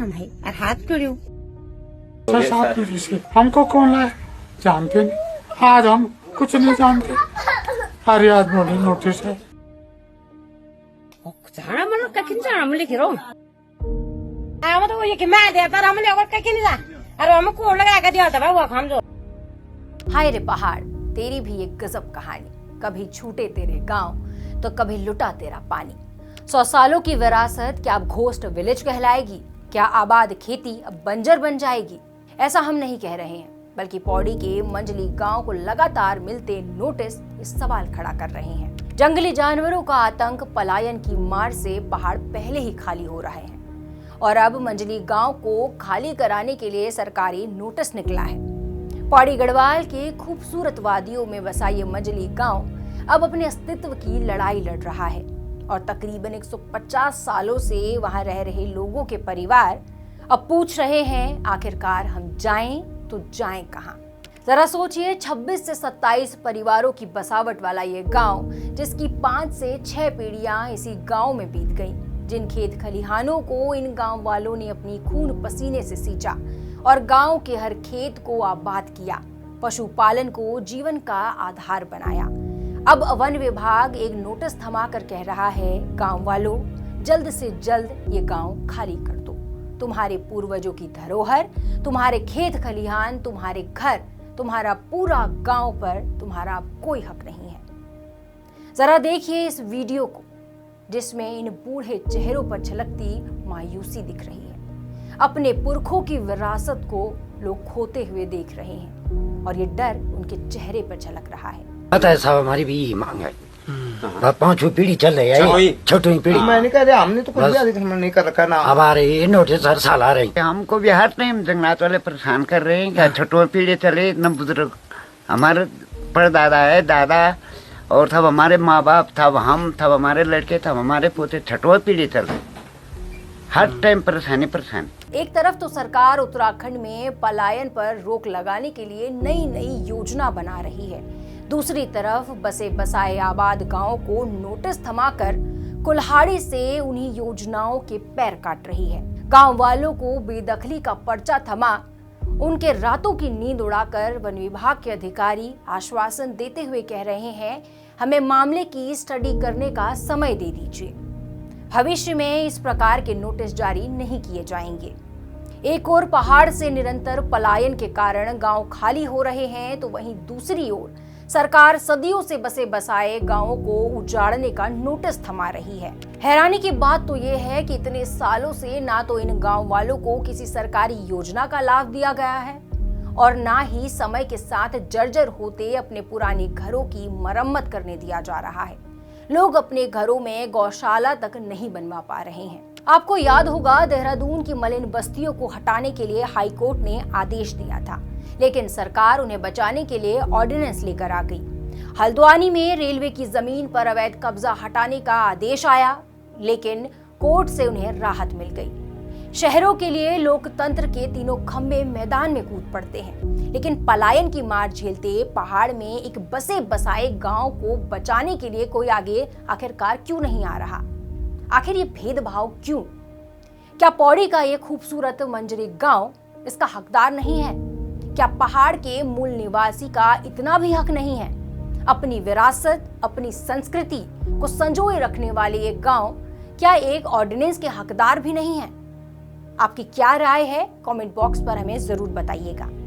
जन्म है और हाथ जोड़ो। 6-7 पीढ़ी से हमको कौन लाए जानते नहीं, आज हम कुछ नहीं जानते। हर याद बोले नोटिस है। 사람은 깎인 사람을 기로. 아무도 이렇게 말대 사람을 여걸 깎이는 자. अरे हम को लगा के दिया था वो हम जो। हाय रे पहाड़, तेरी भी एक गजब कहानी। कभी छूटे तेरे गांव तो कभी लुटा तेरा पानी। 100 सालों की विरासत क्या अब घोस्ट विलेज कहलाएगी? क्या आबाद खेती अब बंजर बन जाएगी? ऐसा हम नहीं कह रहे हैं, बल्कि पौड़ी के मंजली गांव को लगातार मिलते नोटिस इस सवाल खड़ा कर रहे हैं। जंगली जानवरों का आतंक, पलायन की मार से पहाड़ पहले ही खाली हो रहे हैं और अब मंजली गांव को खाली कराने के लिए सरकारी नोटिस निकला है। पौड़ी गढ़वाल के खूबसूरत वादियों में बसा ये मंजली गांव अब अपने अस्तित्व की लड़ाई लड़ रहा है और तकरीबन 150 सालों से वहां रह रहे लोगों के परिवार अब पूछ रहे हैं, आखिरकार हम जाएं तो जाएं कहां? जरा सोचिए, 26 से 27 परिवारों की बसावट वाला ये गांव, जिसकी 5 से 6 पीढ़ियां इसी गांव में बीत गईं, जिन खेत खलिहानों को इन गांव वालों ने अपनी खून पसीने से सींचा और गांव के हर खेत को आबाद किया, पशुपालन को जीवन का आधार बनाया। अब वन विभाग एक नोटिस थमाकर कह रहा है, गांव वालों, जल्द से जल्द ये गांव खाली कर दो। तुम्हारे पूर्वजों की धरोहर, तुम्हारे खेत खलिहान, तुम्हारे घर, तुम्हारा पूरा गांव पर तुम्हारा कोई हक नहीं है। जरा देखिए इस वीडियो को, जिसमें इन बूढ़े चेहरों पर झलकती मायूसी दिख रही है। अपने पुरखों की विरासत को लोग खोते हुए देख रहे हैं और ये डर उनके चेहरे पर झलक रहा है। पता है साहब, हमारी भी यही मांग है। 5वीं पीढ़ी चल रही है, 6वीं पीढ़ी। मैं नहीं कह रहा, हमने तो कुछ भी अधिक नहीं कर रखा ना। अब आ रही है नोटिस, हर साल आ रही है। हमको भी हर टाइम जंगलात वाले परेशान कर रहे हैं। क्या 6वीं पीढ़ी चले, इतना बुजुर्ग हमारे परदादा है, दादा और तब हमारे माँ बाप, तब हम, तब हमारे लड़के, तब हमारे पोते, 6वीं पीढ़ी चल रही, हर टाइम परेशानी। एक तरफ तो सरकार उत्तराखंड में पलायन पर रोक लगाने के लिए नई नई योजना बना रही है, दूसरी तरफ बसे बसाए आबाद गांव को नोटिस थमाकर कुल्हाड़ी से उन्हीं योजनाओं के पैर काट रही है। गांव वालों को बेदखली का पर्चा थमा उनके रातों की नींद उड़ाकर वन विभाग के अधिकारी आश्वासन देते हुए कह रहे हैं, हमें मामले की स्टडी करने का समय दे दीजिए। भविष्य में इस प्रकार के नोटिस जारी नहीं किए जाएंगे। एक ओर पहाड़ से निरंतर पलायन के कारण गांव खाली हो रहे हैं, तो वहीं दूसरी ओर सरकार सदियों से बसे बसाए गांवों को उजाड़ने का नोटिस थमा रही है। हैरानी की बात तो ये है कि इतने सालों से ना तो इन गांव वालों को किसी सरकारी योजना का लाभ दिया गया है और ना ही समय के साथ जर्जर होते अपने पुराने घरों की मरम्मत करने दिया जा रहा है। लोग अपने घरों में गौशाला तक नहीं बनवा पा रहे हैं। आपको याद होगा, देहरादून की मलिन बस्तियों को हटाने के लिए हाईकोर्ट ने आदेश दिया था, लेकिन सरकार उन्हें बचाने के लिए ऑर्डिनेंस लेकर आ गई। हल्द्वानी में रेलवे की जमीन पर अवैध कब्जा हटाने का आदेश आया, लेकिन कोर्ट से उन्हें राहत मिल गई। शहरों के लिए लोकतंत्र के तीनों खंभे मैदान में कूद पड़ते हैं, लेकिन पलायन की मार झेलते पहाड़ में एक बसे बसाए गांव को बचाने के लिए कोई आगे आखिरकार क्यों नहीं आ रहा? आखिर ये भेदभाव क्यों? क्या पौड़ी का ये खूबसूरत मंजरी गांव इसका हकदार नहीं है? क्या पहाड़ के मूल निवासी का इतना भी हक नहीं है? अपनी विरासत, अपनी संस्कृति को संजोए रखने वाले ये गांव क्या एक ऑर्डिनेंस के हकदार भी नहीं है? आपकी क्या राय है? कमेंट बॉक्स पर हमें जरूर बताइएगा।